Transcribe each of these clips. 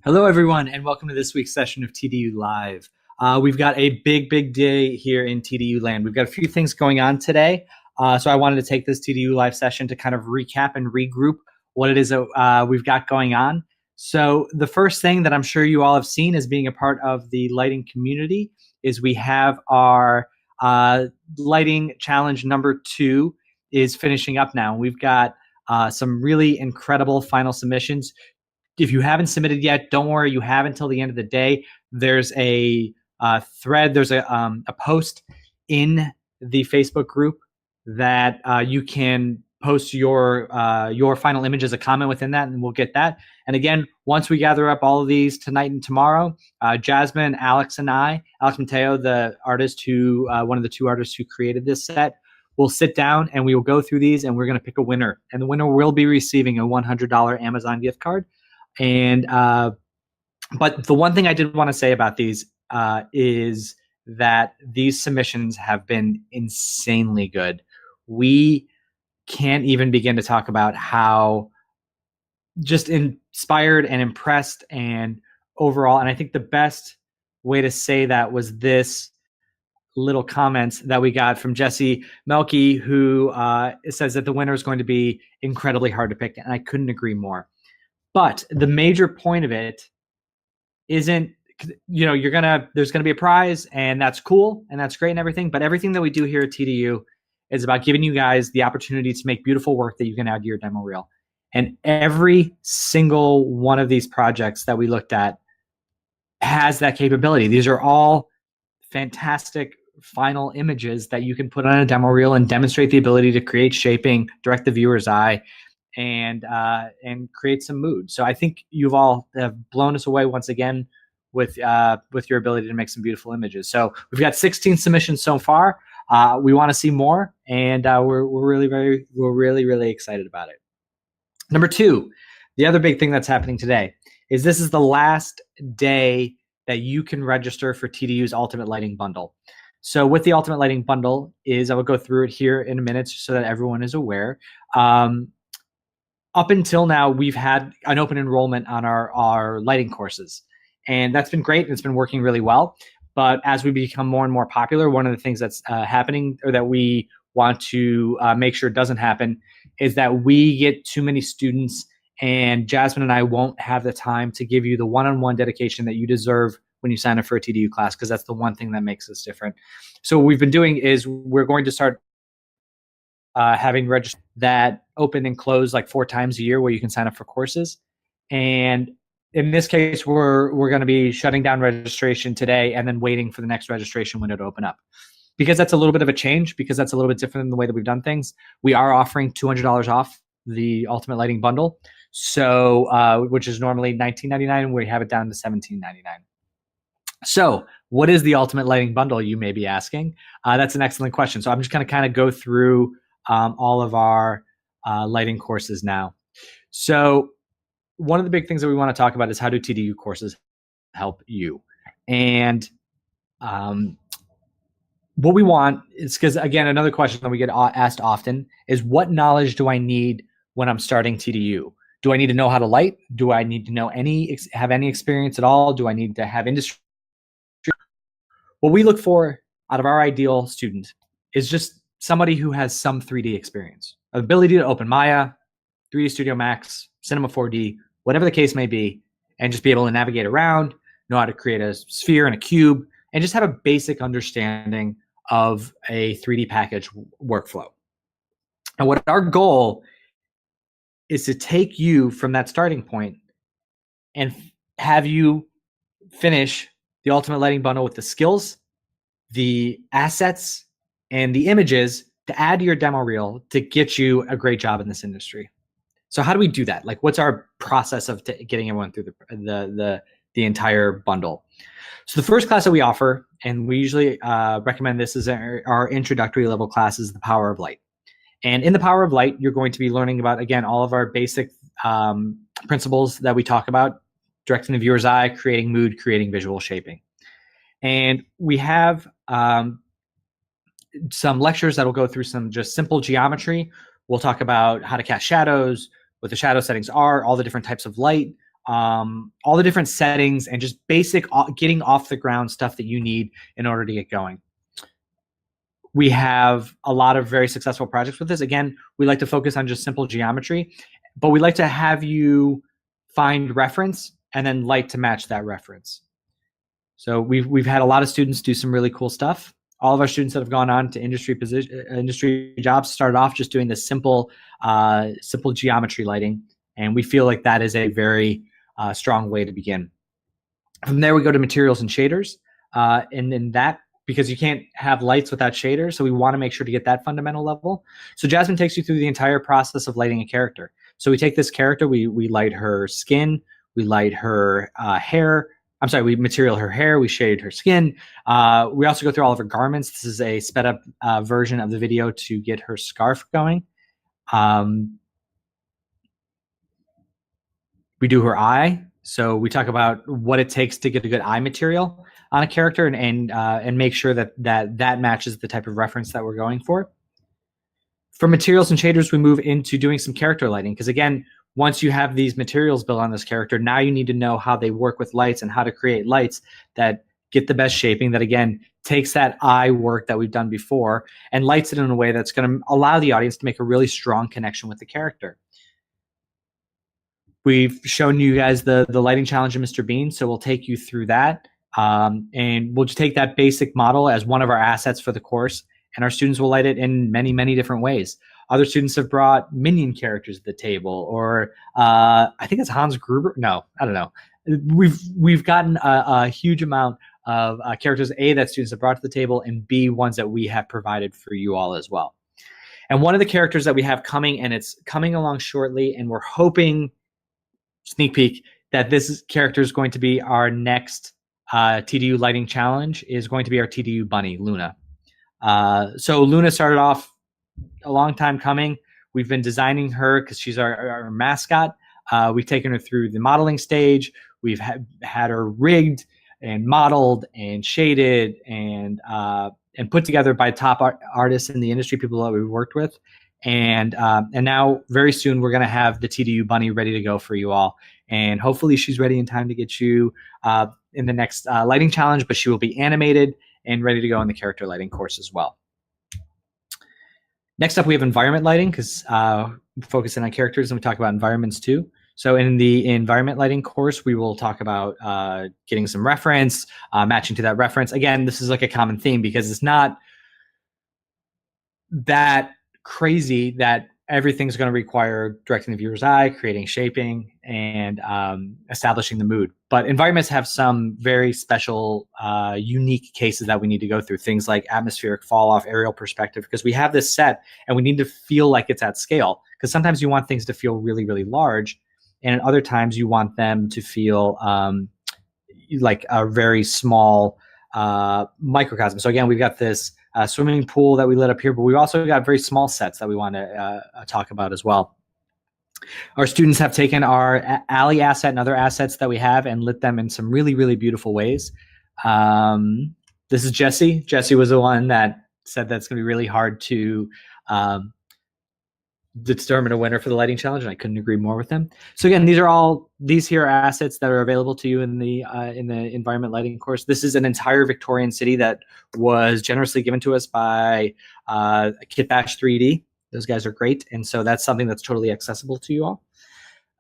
Hello, everyone, and welcome to this week's session of TDU Live. We've got a big day here in TDU land. We've got a few things going on today, so I wanted to take this TDU Live session to kind of recap and regroup what it is that we've got going on. So the first thing that I'm sure you all have seen as being a part of the lighting community is we have our lighting challenge number 2 is finishing up now. We've got some really incredible final submissions. If you haven't submitted yet, don't worry. You have until the end of the day. There's a thread. There's a post in the Facebook group that you can post your final image as a comment within that, and we'll get that. And again, once we gather up all of these tonight and tomorrow, Jasmine, Alex, and Alex Mateo, the artist who one of the 2 artists who created this set, we'll sit down and we will go through these, and we're going to pick a winner. And the winner will be receiving a $100 Amazon gift card. And but the one thing I did want to say about these is that these submissions have been insanely good. We can't even begin to talk about how just inspired and impressed and overall. And I think the best way to say that was this little comments that we got from Jesse Melky, who says that the winner is going to be incredibly hard to pick. And I couldn't agree more. But the major point of it isn't, there's gonna be a prize, and that's cool and that's great and everything. But everything that we do here at TDU is about giving you guys the opportunity to make beautiful work that you can add to your demo reel. And every single one of these projects that we looked at has that capability. These are all fantastic final images that you can put on a demo reel and demonstrate the ability to create shaping, direct the viewer's eye, and create some mood. So I think you've all have blown us away once again with your ability to make some beautiful images. So we've got 16 submissions so far. We want to see more, and we're really excited about it. Number 2, the other big thing that's happening today is this is the last day that you can register for TDU's Ultimate Lighting Bundle. So with the Ultimate Lighting Bundle I will go through it here in a minute so that everyone is aware. Up until now, we've had an open enrollment on our lighting courses, and that's been great. And it's been working really well. But as we become more and more popular, one of the things that's happening, or that we want to make sure doesn't happen, is that we get too many students, and Jasmine and I won't have the time to give you the one-on-one dedication that you deserve when you sign up for a TDU class, because that's the one thing that makes us different. So what we've been doing is we're going to start having registers that open and close like 4 times a year, where you can sign up for courses. And in this case, we're going to be shutting down registration today and then waiting for the next registration window to open up. Because that's a little bit of a change, because that's a little bit different than the way that we've done things, we are offering $200 off the Ultimate Lighting Bundle, so which is normally $19.99, and we have it down to $17.99. So what is the Ultimate Lighting Bundle, you may be asking? That's an excellent question. So I'm just going to kind of go through all of our lighting courses now. So one of the big things that we want to talk about is how do TDU courses help you? And what we want is, because again, another question that we get asked often is, what knowledge do I need when I'm starting TDU? Do I need to know how to light? Do I need to know have any experience at all? Do I need to have industry? What we look for out of our ideal student is just somebody who has some 3D experience, ability to open Maya, 3D Studio Max, Cinema 4D, whatever the case may be, and just be able to navigate around, know how to create a sphere and a cube, and just have a basic understanding of a 3D package workflow. And what our goal is to take you from that starting point and have you finish the Ultimate Lighting Bundle with the skills, the assets, and the images to add to your demo reel to get you a great job in this industry. So how do we do that? Like, what's our process of getting everyone through the entire bundle? So the first class that we offer, and we usually recommend this as our introductory level class, is the Power of Light. And in the Power of Light, you're going to be learning about, again, all of our basic principles that we talk about: directing the viewer's eye, creating mood, creating visual shaping. And we have some lectures that will go through some just simple geometry. We'll talk about how to cast shadows, what the shadow settings are, all the different types of light, all the different settings, and just basic getting off the ground stuff that you need in order to get going. We have a lot of very successful projects with this. Again, we like to focus on just simple geometry, but we like to have you find reference and then light to match that reference. So we've had a lot of students do some really cool stuff. All of our students that have gone on to industry jobs started off just doing this simple geometry lighting, and we feel like that is a very strong way to begin. From there, we go to materials and shaders, and in that, because you can't have lights without shaders, so we want to make sure to get that fundamental level. So Jasmine takes you through the entire process of lighting a character. So we take this character, we light her skin, we light her hair. I'm sorry, we material her hair, we shade her skin. We also go through all of her garments. This is a sped up version of the video to get her scarf going. We do her eye. So we talk about what it takes to get a good eye material on a character, and make sure that matches the type of reference that we're going for. For materials and shaders, we move into doing some character lighting, because again, once you have these materials built on this character, now you need to know how they work with lights and how to create lights that get the best shaping, that again takes that eye work that we've done before and lights it in a way that's going to allow the audience to make a really strong connection with the character. We've shown you guys the lighting challenge of Mr. Bean, so we'll take you through that. And we'll just take that basic model as one of our assets for the course, and our students will light it in many, many different ways. Other students have brought minion characters to the table, or I think it's Hans Gruber. No, I don't know. We've gotten a huge amount of characters, A, that students have brought to the table, and B, ones that we have provided for you all as well. And one of the characters that we have coming, and it's coming along shortly, and we're hoping, sneak peek, that this character is going to be our next TDU lighting challenge, is going to be our TDU bunny, Luna. So Luna started off a long time coming. We've been designing her because she's our mascot. We've taken her through the modeling stage. We've had her rigged and modeled and shaded and put together by top artists in the industry, people that we've worked with. And now very soon we're going to have the TDU bunny ready to go for you all. And hopefully she's ready in time to get you in the next lighting challenge, but she will be animated and ready to go in the character lighting course as well. Next up, we have environment lighting, because we're focusing on characters and we talk about environments too. So in the environment lighting course, we will talk about getting some reference, matching to that reference. Again, this is like a common theme because it's not that crazy that everything's going to require directing the viewer's eye, creating shaping, and establishing the mood. But environments have some very special, unique cases that we need to go through. Things like atmospheric fall off, aerial perspective, because we have this set and we need to feel like it's at scale. Because sometimes you want things to feel really, really large, and at other times you want them to feel like a very small microcosm. So again, we've got this swimming pool that we lit up here, but we've also got very small sets that we want to talk about as well. Our students have taken our alley asset and other assets that we have and lit them in some really, really beautiful ways. This is Jesse. Jesse was the one that said that's going to be really hard to determine a winner for the lighting challenge, and I couldn't agree more with them. So again, these here are assets that are available to you in the environment lighting course. This is an entire Victorian city that was generously given to us by Kitbash 3D. Those guys are great, and so that's something that's totally accessible to you all.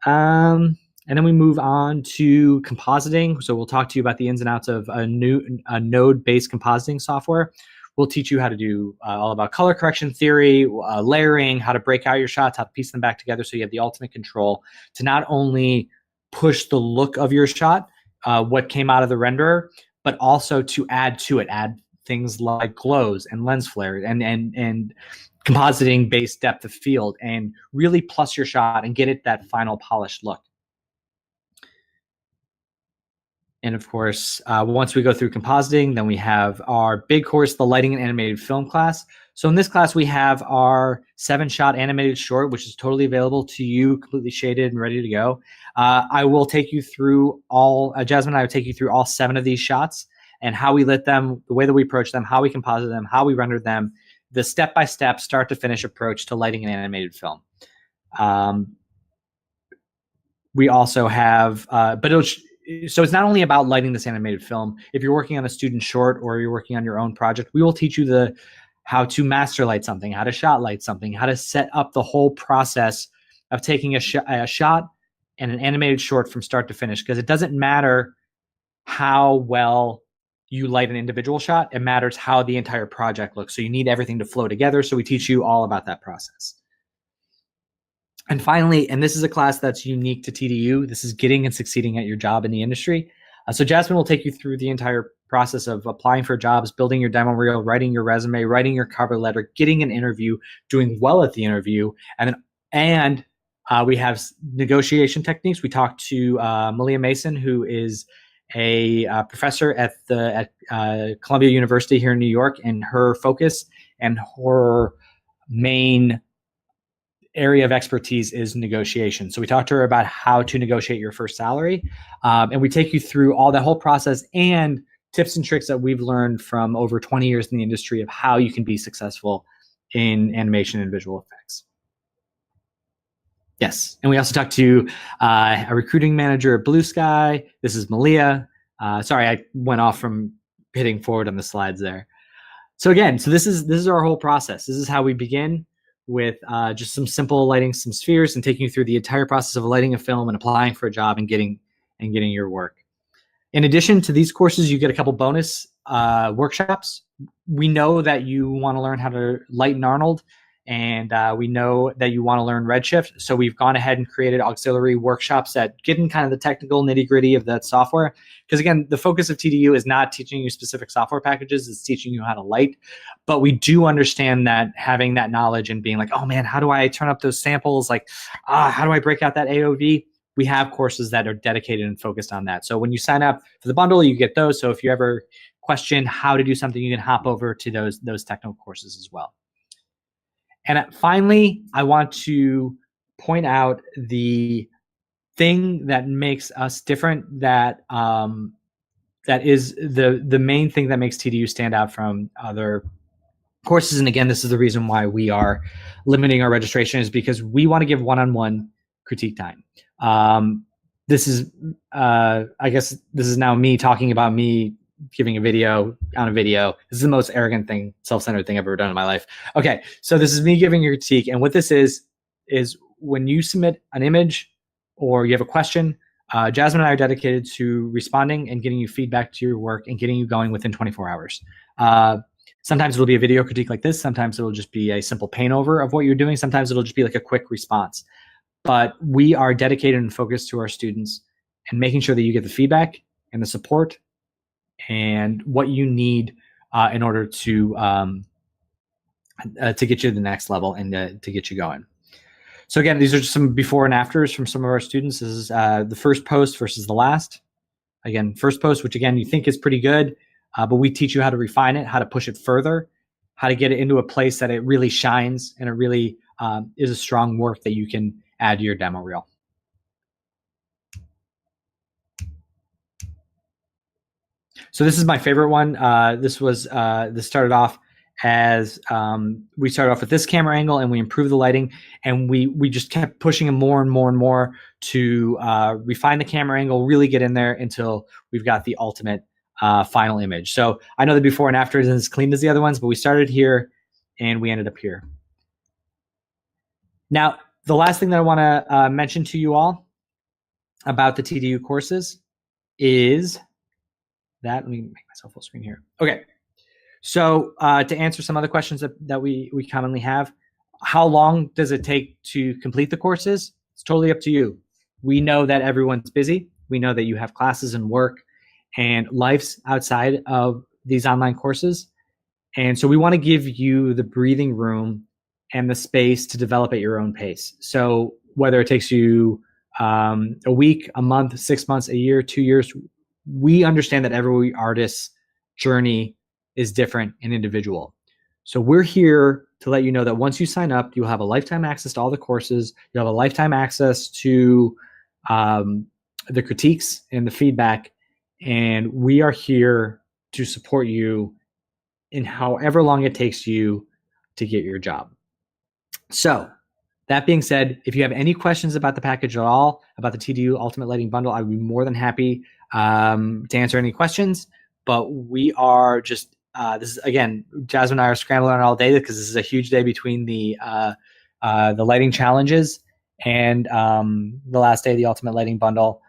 And then we move on to compositing. So we'll talk to you about the ins and outs of a node-based compositing software. We'll teach you how to do all about color correction theory, layering, how to break out your shots, how to piece them back together so you have the ultimate control to not only push the look of your shot, what came out of the renderer, but also to add to it, add things like glows and lens flare and compositing based depth of field, and really plus your shot and get it that final polished look. And of course, once we go through compositing, then we have our big course, the lighting and animated film class. So in this class, we have our 7-shot animated short, which is totally available to you, completely shaded and ready to go. I will take you through Jasmine and I will take you through all 7 of these shots and how we lit them, the way that we approach them, how we composite them, how we rendered them, the step-by-step, start-to-finish approach to lighting and animated film. we also have, so it's not only about lighting this animated film. If you're working on a student short or you're working on your own project, we will teach you how to master light something, how to shot light something, how to set up the whole process of taking a shot and an animated short from start to finish. Because it doesn't matter how well you light an individual shot, it matters how the entire project looks. So you need everything to flow together. So we teach you all about that process. And finally, and this is a class that's unique to TDU, this is getting and succeeding at your job in the industry. So Jasmine will take you through the entire process of applying for jobs, building your demo reel, writing your resume, writing your cover letter, getting an interview, doing well at the interview, and we have negotiation techniques. We talked to Malia Mason, who is a professor at Columbia University here in New York, and her focus and her main area of expertise is negotiation. So we talked to her about how to negotiate your first salary, and we take you through all that whole process and tips and tricks that we've learned from over 20 years in the industry of how you can be successful in animation and visual effects. Yes, and we also talked to a recruiting manager at Blue Sky. This is Malia. Sorry, I went off from hitting forward on the slides there. So again, this is our whole process. This is how we begin with just some simple lighting some spheres and taking you through the entire process of lighting a film and applying for a job and getting your work. In addition to these courses, you get a couple bonus workshops. We know that you want to learn how to light in Arnold, and we know that you want to learn Redshift. So we've gone ahead and created auxiliary workshops that get in kind of the technical nitty-gritty of that software. Because again, the focus of TDU is not teaching you specific software packages, it's teaching you how to light. But we do understand that having that knowledge and being like, oh man, how do I turn up those samples? Like, how do I break out that AOV? We have courses that are dedicated and focused on that. So when you sign up for the bundle, you get those. So if you ever question how to do something, you can hop over to those technical courses as well. And finally, I want to point out the thing that makes us different, that is the main thing that makes TDU stand out from other courses. And again, this is the reason why we are limiting our registration, is because we want to give one-on-one critique time. This is, I guess this is now me talking about me giving a video on a video. This is the most arrogant thing, self-centered thing I've ever done in my life. Okay, so this is me giving a critique, and what this is when you submit an image or you have a question, Jasmine and I are dedicated to responding and getting you feedback to your work and getting you going within 24 hours. Sometimes it'll be a video critique like this. Sometimes it'll just be a simple paint over of what you're doing. Sometimes it'll just be like a quick response. But we are dedicated and focused to our students and making sure that you get the feedback and the support and what you need in order to get you to the next level and to get you going. So again, these are just some before and afters from some of our students. This is the first post versus the last. Again, first post, which again, you think is pretty good, but we teach you how to refine it, how to push it further, how to get it into a place that it really shines and it really is a strong work that you can add to your demo reel. So this is my favorite one. This started off as we started off with this camera angle and we improved the lighting, and we just kept pushing more and more and more to refine the camera angle, really get in there until we've got the ultimate final image. So I know the before and after isn't as clean as the other ones, but we started here and we ended up here. Now, the last thing that I want to mention to you all about the TDU courses is that, let me make myself full screen here. Okay. So to answer some other questions that we commonly have, how long does it take to complete the courses? It's totally up to you. We know that everyone's busy. We know that you have classes and work and lives outside of these online courses. And so we want to give you the breathing room and the space to develop at your own pace. So whether it takes you a week, a month, 6 months, a year, 2 years, we understand that every artist's journey is different and individual. So we're here to let you know that once you sign up, you'll have a lifetime access to all the courses. You'll have a lifetime access to the critiques and the feedback. And we are here to support you in however long it takes you to get your job. So That being said, if you have any questions about the package at all, about the TDU Ultimate Lighting Bundle, I would be more than happy to answer any questions. But we are just, this is, again, Jasmine and I are scrambling on all day because this is a huge day between the lighting challenges and the last day of the Ultimate Lighting Bundle.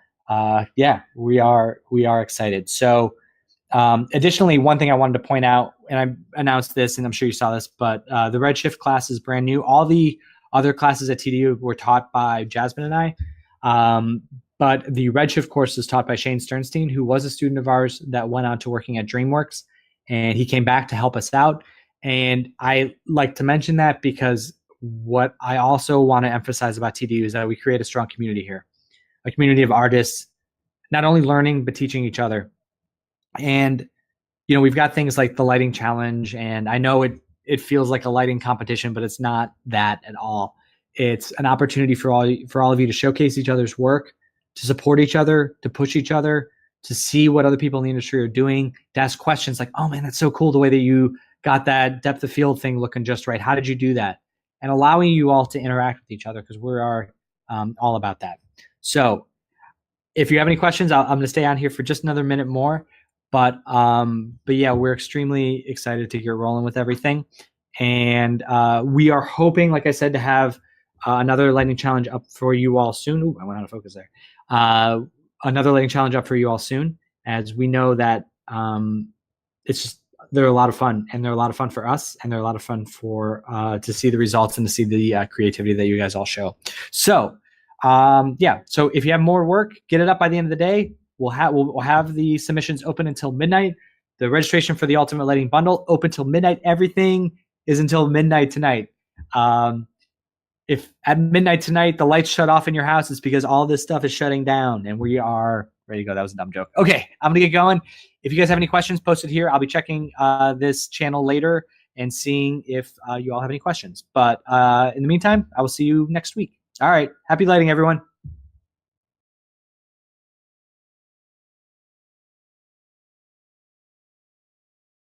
Yeah, we are excited. So additionally, one thing I wanted to point out, and I announced this, and I'm sure you saw this, but the Redshift class is brand new. All the other classes at TDU were taught by Jasmine and I, but the Redshift course is taught by Shane Sternstein, who was a student of ours that went on to working at DreamWorks, and he came back to help us out. And I like to mention that because what I also want to emphasize about TDU is that we create a strong community here, a community of artists, not only learning, but teaching each other. And, we've got things like the lighting challenge, and I know it feels like a lighting competition, but it's not that at all. It's an opportunity for all of you to showcase each other's work, to support each other, to push each other, to see what other people in the industry are doing, to ask questions like, oh man, that's so cool the way that you got that depth of field thing looking just right. How did you do that? And allowing you all to interact with each other, because we are all about that. So if you have any questions, I'm going to stay on here for just another minute more. But yeah, we're extremely excited to get rolling with everything. And we are hoping, like I said, to have another lightning challenge up for you all soon. Ooh, I went out of focus there. Another lightning challenge up for you all soon, as we know that it's just, they're a lot of fun, and they're a lot of fun for us, and they're a lot of fun for to see the results and to see the creativity that you guys all show. So yeah, so if you have more work, get it up by the end of the day. We'll have the submissions open until midnight. The registration for the Ultimate Lighting Bundle open till midnight. Everything is until midnight tonight. If at midnight tonight the lights shut off in your house, it's because all this stuff is shutting down, and we are ready to go. That was a dumb joke. Okay, I'm gonna get going. If you guys have any questions, post it here. I'll be checking this channel later and seeing if you all have any questions. But in the meantime, I will see you next week. All right, happy lighting, everyone.